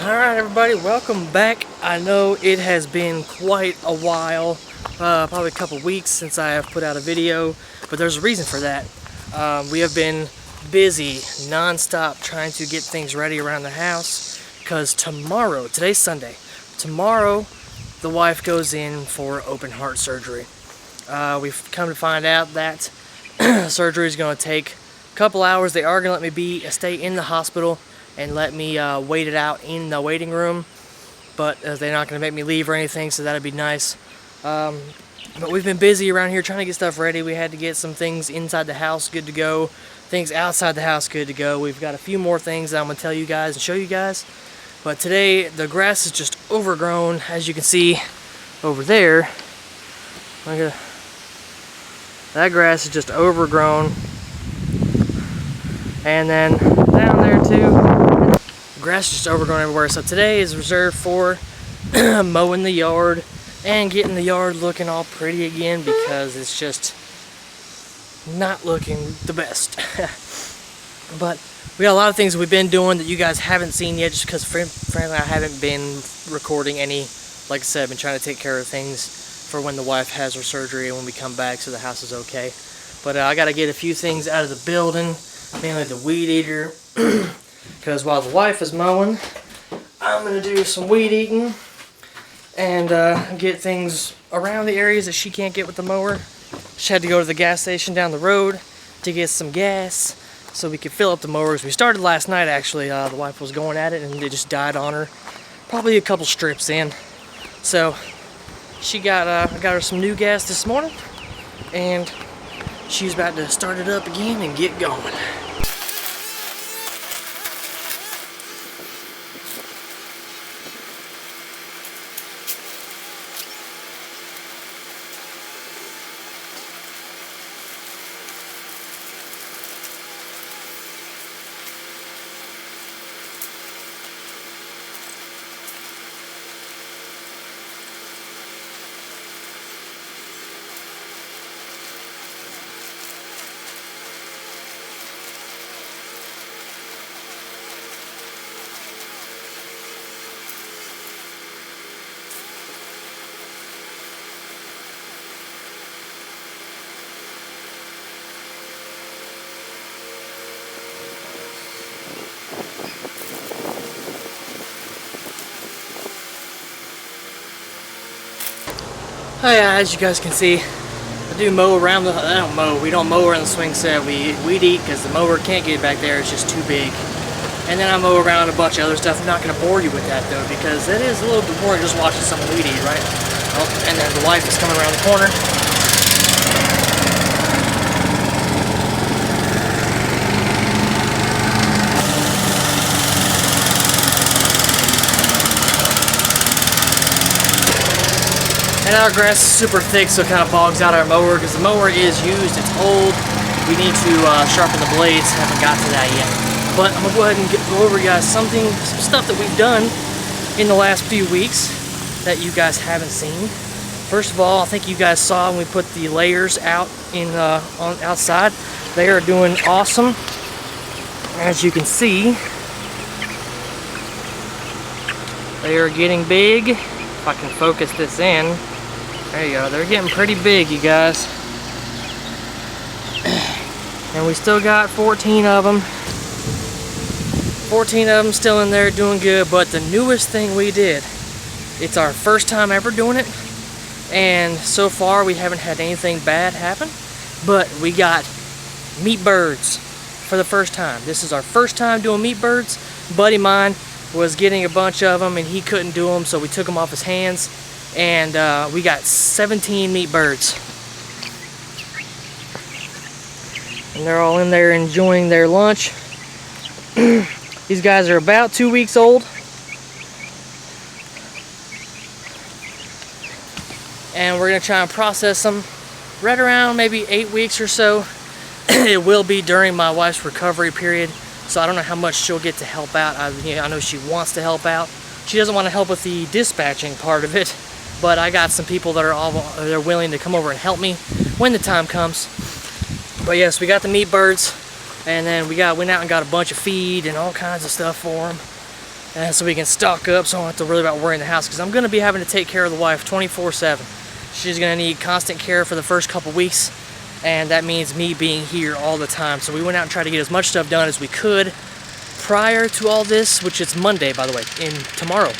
Alright everybody, welcome back. I know it has been quite a while, probably a couple weeks since I have put out a video, but there's a reason for that. We have been busy non-stop trying to get things ready around the house, because tomorrow, today's Sunday, tomorrow the wife goes in for open heart surgery. We've come to find out that surgery is going to take a couple hours. They are going to let me stay in the hospital and let me wait it out in the waiting room, but they're not going to make me leave or anything, so that'd be nice. But we've been busy around here trying to get stuff ready. We had to get some things inside the house good to go, things outside the house good to go. We've got a few more things that I'm going to tell you guys and show you guys, but today the grass is just overgrown, as you can see over there. That grass is just overgrown, and then down there too, grass is just overgrown everywhere. So today is reserved for mowing the yard and getting the yard looking all pretty again, because it's just not looking the best. But we got a lot of things we've been doing that you guys haven't seen yet, just because frankly I haven't been recording any. Like I said, I've been trying to take care of things for when the wife has her surgery and when we come back, so the house is okay. But I got to get a few things out of the building, mainly the weed eater, because while the wife is mowing, I'm going to do some weed eating and get things around the areas that she can't get with the mower. She had to go to the gas station down the road to get some gas so we could fill up the mowers. We started last night, actually. The wife was going at it and it just died on her, probably a couple strips in. So she got her some new gas this morning, and she's about to start it up again and get going. As you guys can see, I do mow around we don't mow around the swing set. We weed eat because the mower can't get back there, it's just too big. And then I mow around a bunch of other stuff. I'm not going to bore you with that though, because that is a little bit boring just watching someone weed eat, right? Oh, and then the wife is coming around the corner. And our grass is super thick, so it kind of bogs out our mower, because the mower is used, it's old. We need to sharpen the blades, haven't got to that yet. But I'm going to go ahead and go over, guys, some stuff that we've done in the last few weeks that you guys haven't seen. First of all, I think you guys saw when we put the layers out outside. They are doing awesome. As you can see, they are getting big. If I can focus this in. There you go, they're getting pretty big, you guys. And we still got 14 of them. 14 of them still in there doing good, but the newest thing we did, it's our first time ever doing it, and so far we haven't had anything bad happen, but we got meat birds for the first time. This is our first time doing meat birds. A buddy of mine was getting a bunch of them and he couldn't do them, so we took them off his hands, and we got 17 meat birds, and they're all in there enjoying their lunch. These guys are about 2 weeks old, and we're gonna try and process them right around maybe 8 weeks or so. It will be during my wife's recovery period, so I don't know how much she'll get to help out. I know she wants to help out. She doesn't want to help with the dispatching part of it, but I got some people that are willing to come over and help me when the time comes. But yes, we got the meat birds, and then we went out and got a bunch of feed and all kinds of stuff for them. so we can stock up so I don't have to worry about worrying the house, because I'm going to be having to take care of the wife 24/7. She's going to need constant care for the first couple weeks, and that means me being here all the time. So we went out and tried to get as much stuff done as we could prior to all this, which is Monday, by the way, tomorrow.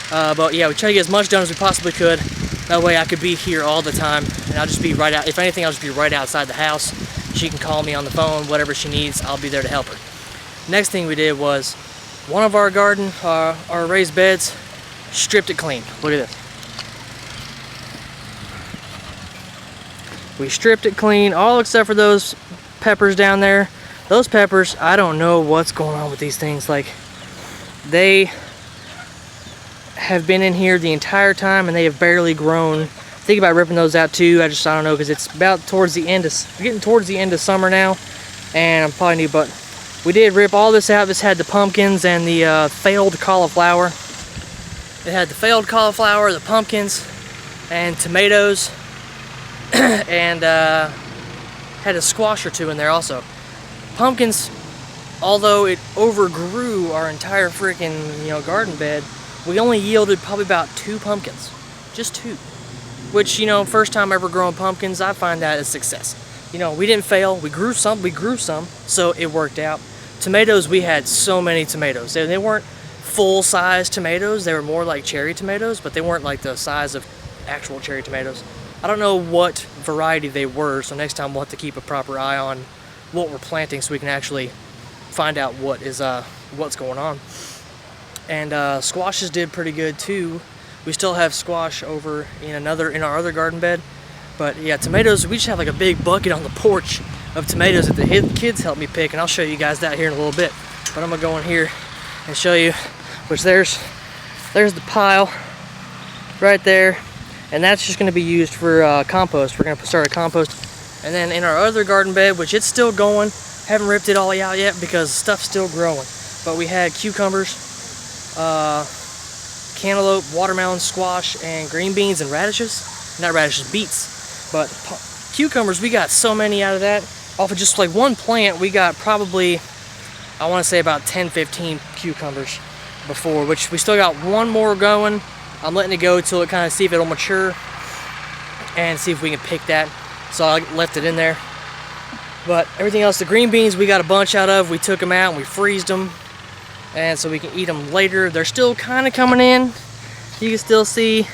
But yeah, we tried to get as much done as we possibly could. That way I could be here all the time, and I'll just be right out. If anything, I'll just be right outside the house. She can call me on the phone, whatever she needs, I'll be there to help her. Next thing we did was one of our garden, our raised beds, stripped it clean. Look at this. We stripped it clean, all except for those peppers down there. Those peppers, I don't know what's going on with these things. Like, they have been in here the entire time and they have barely grown. Think about ripping those out too. I don't know, because it's about towards the end of, we're getting towards the end of summer now, and I'm probably new, but we did rip all this out. This had the pumpkins and the failed cauliflower. It had the failed cauliflower, the pumpkins, and tomatoes, and had a squash or two in there also. Pumpkins, although it overgrew our entire freaking garden bed, we only yielded probably about 2 pumpkins, just 2. Which, first time ever growing pumpkins, I find that a success. We didn't fail. We grew some, so it worked out. Tomatoes, we had so many tomatoes. They weren't full-size tomatoes. They were more like cherry tomatoes, but they weren't like the size of actual cherry tomatoes. I don't know what variety they were, so next time we'll have to keep a proper eye on what we're planting so we can actually find out what's going on. And squashes did pretty good too. We still have squash over in our other garden bed. But yeah, tomatoes, we just have like a big bucket on the porch of tomatoes that the kids helped me pick, and I'll show you guys that here in a little bit. But I'm gonna go in here and show you, which there's the pile right there, and that's just gonna be used for compost. We're gonna start a compost. And then in our other garden bed, which it's still going, haven't ripped it all out yet because stuff's still growing. But we had cucumbers, cantaloupe, watermelon, squash, and green beans and radishes. Not radishes, beets. But cucumbers, we got so many out of that. Off of just like one plant, we got probably, I want to say about 10-15 cucumbers before, which we still got one more going. I'm letting it go till it kind of see if it'll mature and see if we can pick that. So I left it in there. But everything else, the green beans, we got a bunch out of. We took them out and we freezed them, and so we can eat them later. They're still kind of coming in. You can still see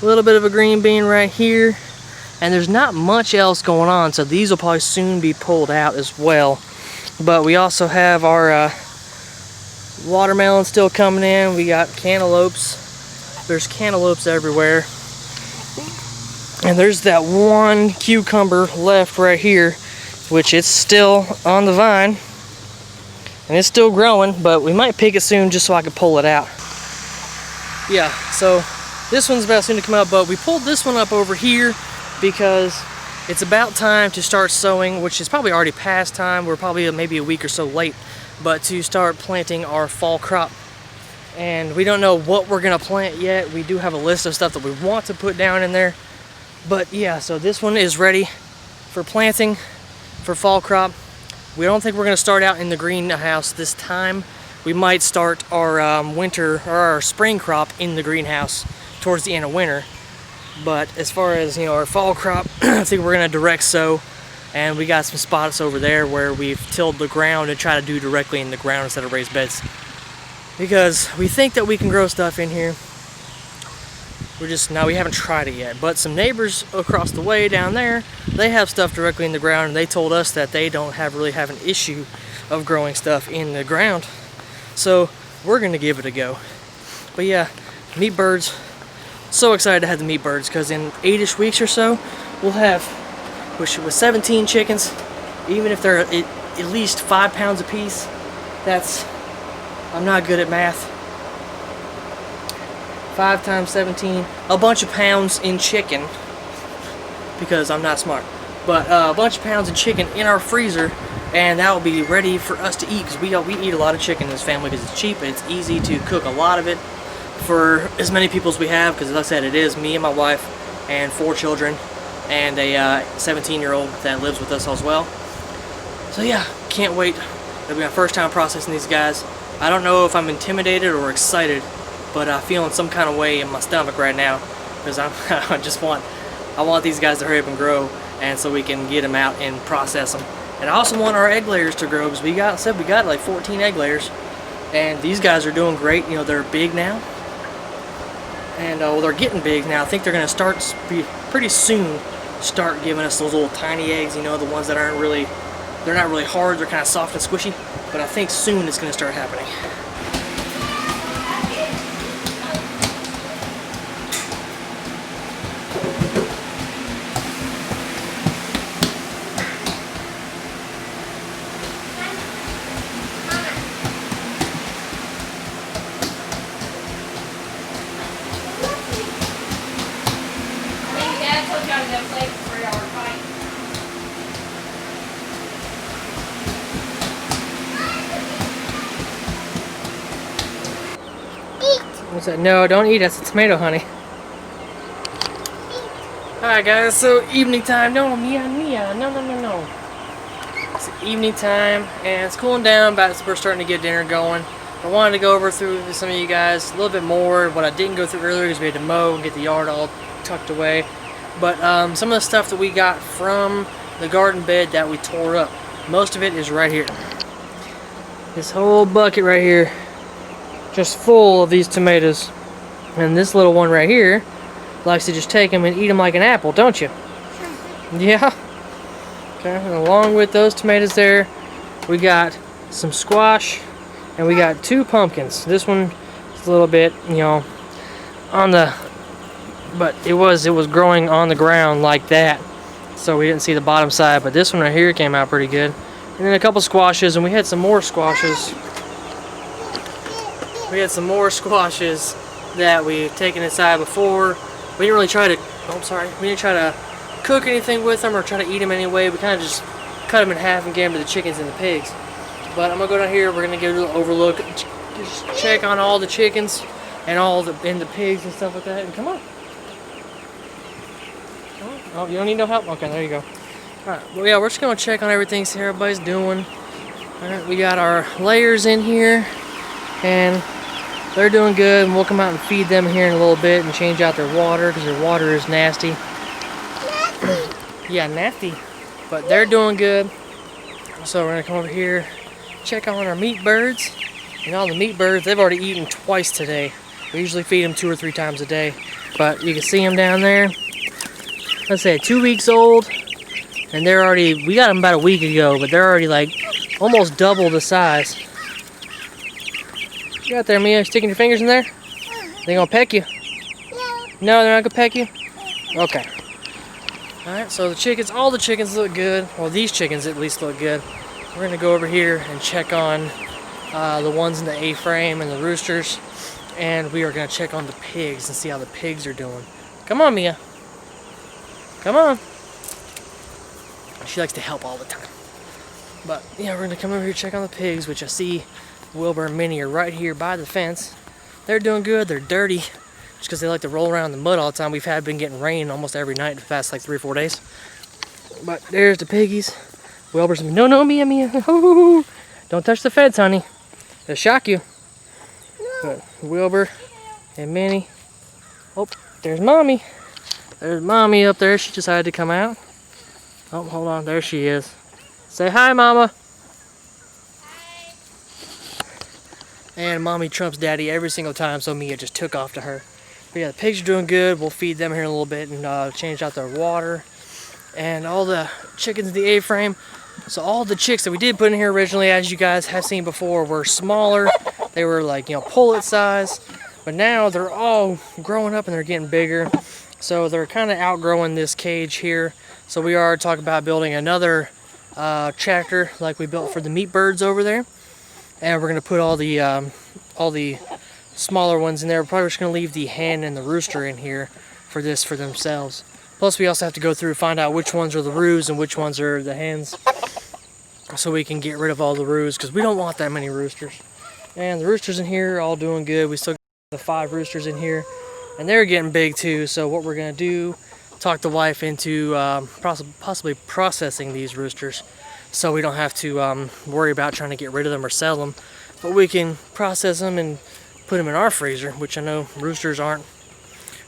a little bit of a green bean right here, and there's not much else going on, so these will probably soon be pulled out as well. But we also have our watermelon still coming in. We got cantaloupes. There's cantaloupes everywhere. And there's that one cucumber left right here, which it's still on the vine. And it's still growing, but we might pick it soon just so I can pull it out. Yeah, so this one's about soon to come out, but we pulled this one up over here because it's about time to start sowing, which is probably already past time. We're probably maybe a week or so late, but to start planting our fall crop. And we don't know what we're gonna plant yet. We do have a list of stuff that we want to put down in there. But yeah, so this one is ready for planting for fall crop. We don't think we're gonna start out in the greenhouse this time. We might start our winter or our spring crop in the greenhouse towards the end of winter. But as far as our fall crop, I think we're gonna direct sow, and we got some spots over there where we've tilled the ground and try to do directly in the ground instead of raised beds, because we think that we can grow stuff in here. We haven't tried it yet, but some neighbors across the way down there, they have stuff directly in the ground, and they told us that they don't really have an issue of growing stuff in the ground. So we're gonna give it a go. But yeah, meat birds, so excited to have the meat birds, because in 8-ish weeks or so, we'll have, with 17 chickens, even if they're at least 5 pounds a piece, that's, I'm not good at math. 5 times 17, a bunch of pounds in chicken, because I'm not smart, but a bunch of pounds of chicken in our freezer, and that will be ready for us to eat, because we eat a lot of chicken in this family because it's cheap and it's easy to cook a lot of it for as many people as we have, because as I said, it is me and my wife and 4 children and a 17-year-old that lives with us as well. So yeah, can't wait. It'll be my first time processing these guys, I don't know if I'm intimidated or excited, but I'm feeling some kind of way in my stomach right now because I want these guys to hurry up and grow, and so we can get them out and process them. And I also want our egg layers to grow because we got like 14 egg layers, and these guys are doing great. You know, they're big now, and well, they're getting big now. I think they're going to start pretty soon. Start giving us those little tiny eggs. You know, the ones that they're not really hard. They're kind of soft and squishy. But I think soon it's going to start happening. What's that? No, don't eat. That's a tomato, honey. Alright guys, so evening time. No, Mia. No. It's evening time and it's cooling down, but we're starting to get dinner going. I wanted to go over through with some of you guys a little bit more what I didn't go through earlier because we had to mow and get the yard all tucked away. But some of the stuff that we got from the garden bed that we tore up, most of it is right here. This whole bucket right here, just full of these tomatoes. And this little one right here likes to just take them and eat them like an apple, don't you? Yeah. Okay, and along with those tomatoes there, we got some squash and we got 2 pumpkins. This one is a little bit, you know, on the, but it was growing on the ground like that, so we didn't see the bottom side. But this one right here came out pretty good. And then a couple squashes, and we had some more squashes. We had some more squashes that we've taken inside before. We didn't really try to, we didn't try to cook anything with them or try to eat them anyway. We kind of just cut them in half and gave them to the chickens and the pigs. But I'm gonna go down here. We're gonna give a little overlook, just check on all the chickens and all the pigs and stuff like that. And come on. Oh, you don't need no help? Okay, there you go. Alright, well yeah, we're just gonna check on everything, see how everybody's doing. Alright, we got our layers in here and they're doing good, and we'll come out and feed them here in a little bit and change out their water because their water is nasty. Yeah, nasty. But they're doing good. So we're gonna come over here, check on our meat birds. And all the meat birds, they've already eaten twice today. We usually feed them 2 or 3 times a day. But you can see them down there. Let's say 2 weeks old. And they're already, we got them about a week ago, but they're already like almost double the size. You got there, Mia? Sticking your fingers in there? They gonna peck you? No, they're not gonna peck you? Okay. Alright, so the chickens, all the chickens look good. Well, these chickens at least look good. We're gonna go over here and check on the ones in the A-frame and the roosters. And we are gonna check on the pigs and see how the pigs are doing. Come on, Mia. Come on. She likes to help all the time. But yeah, we're gonna come over here and check on the pigs, which I see Wilbur and Minnie are right here by the fence. They're doing good. They're dirty just because they like to roll around in the mud all the time. We've been getting rain almost every night the past like 3 or 4 days. But there's the piggies. Wilbur's, no, Mia. Don't touch the fence, honey. They'll shock you. But Wilbur and Minnie. Oh, there's Mommy. There's Mommy up there. She decided to come out. Oh, hold on. There she is. Say hi, Mama. And Mommy trumps Daddy every single time, so Mia just took off to her. But yeah, the pigs are doing good. We'll feed them here in a little bit and change out their water. And all the chickens in the A-frame. So all the chicks that we did put in here originally, as you guys have seen before, were smaller. They were like, you know, pullet size. But now they're all growing up and they're getting bigger. So they're kind of outgrowing this cage here. So we are talking about building another tractor like we built for the meat birds over there. And we're gonna put all the smaller ones in there. We're probably just gonna leave the hen and the rooster in here for themselves. Plus we also have to go through and find out which ones are the roos and which ones are the hens, so we can get rid of all the roos because we don't want that many roosters. And the roosters in here are all doing good. We still got the 5 roosters in here, and they're getting big too. So what we're gonna do, talk the wife into possibly processing these roosters, so we don't have to worry about trying to get rid of them or sell them. but we can process them and put them in our freezer, which I know roosters aren't.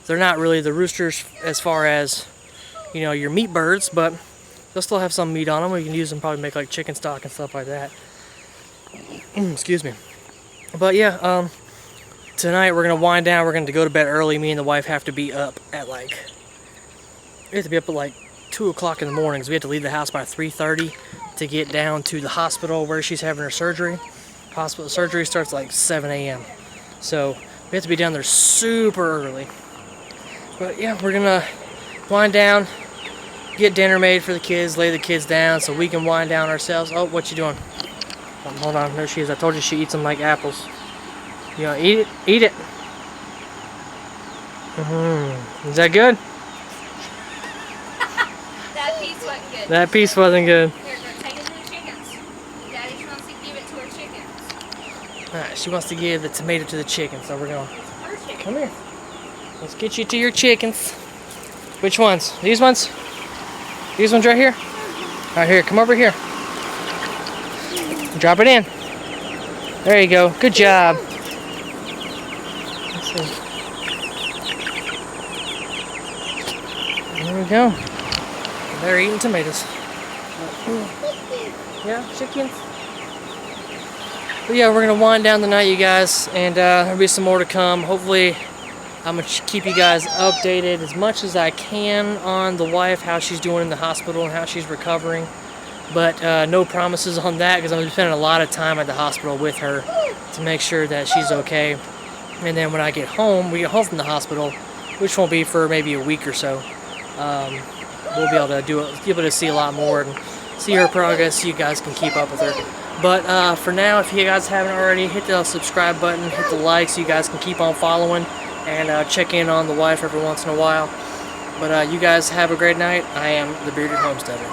They're not really the roosters as far as, you know, your meat birds, but they'll still have some meat on them. We can use them, probably make like chicken stock and stuff like that. Excuse me. But yeah, tonight we're gonna wind down. We're gonna go to bed early. Me and the wife have to be up at like, we have to be up at like 2 o'clock in the morning. So we have to leave the house by 3:30 to get down to the hospital where she's having her surgery. Hospital surgery starts like 7 a.m. So we have to be down there super early. But yeah, we're gonna wind down, get dinner made for the kids, lay the kids down so we can wind down ourselves. Oh, what you doing? Hold on, there she is. I told you she eats them like apples. You know, eat it, eat it. Is that good? That piece wasn't good. That piece wasn't good. Here, go take it to the chickens. Daddy wants to give it to her chickens. Alright, she wants to give the tomato to the chickens, so we're going. Her chickens. Come here. Let's get you to your chickens. Which ones? These ones? These ones right here? Right here, come over here. Drop it in. There you go. Good job. Let's see. There we go. They're eating tomatoes. Yeah, chickens. But yeah, we're gonna wind down the night, you guys, and there'll be some more to come. Hopefully, I'm gonna keep you guys updated as much as I can on the wife, how she's doing in the hospital and how she's recovering. But no promises on that because I'm gonna be spending a lot of time at the hospital with her to make sure that she's okay. And then when I get home, we get home from the hospital, which won't be for maybe a week or so. We'll be able to see a lot more and see her progress so you guys can keep up with her. But for now, if you guys haven't already, hit the subscribe button, hit the like so you guys can keep on following and check in on the wife every once in a while. But you guys have a great night. I am the Bearded Homesteader.